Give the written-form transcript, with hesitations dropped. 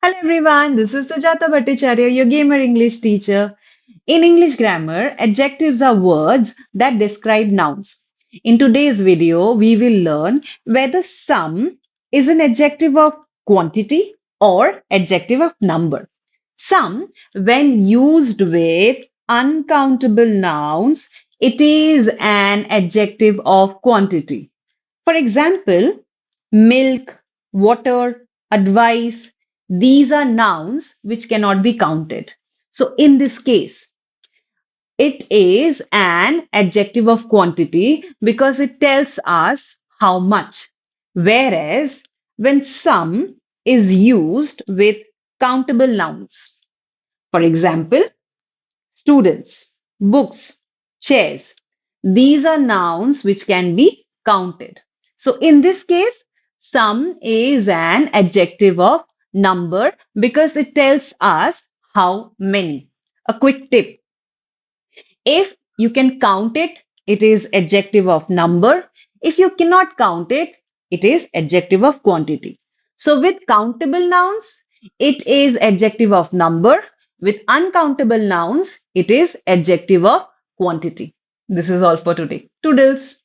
Hello everyone, this is Sujata Bhattacharya, your gamer English teacher. In English grammar, adjectives are words that describe nouns. In today's video, we will learn whether some is an adjective of quantity or adjective of number. Some, when used with uncountable nouns, it is an adjective of quantity. For example, milk, water, advice, these are nouns which cannot be counted. So in this case, it is an adjective of quantity because it tells us how much. Whereas when some is used with countable nouns, for example, students, books, chairs. These are nouns which can be counted. So in this case, some is an adjective of number because it tells us how many. A quick tip. If you can count it, it is adjective of number. If you cannot count it, it is adjective of quantity. So with countable nouns, it is adjective of number. With uncountable nouns, it is adjective of quantity. This is all for today. Toodles.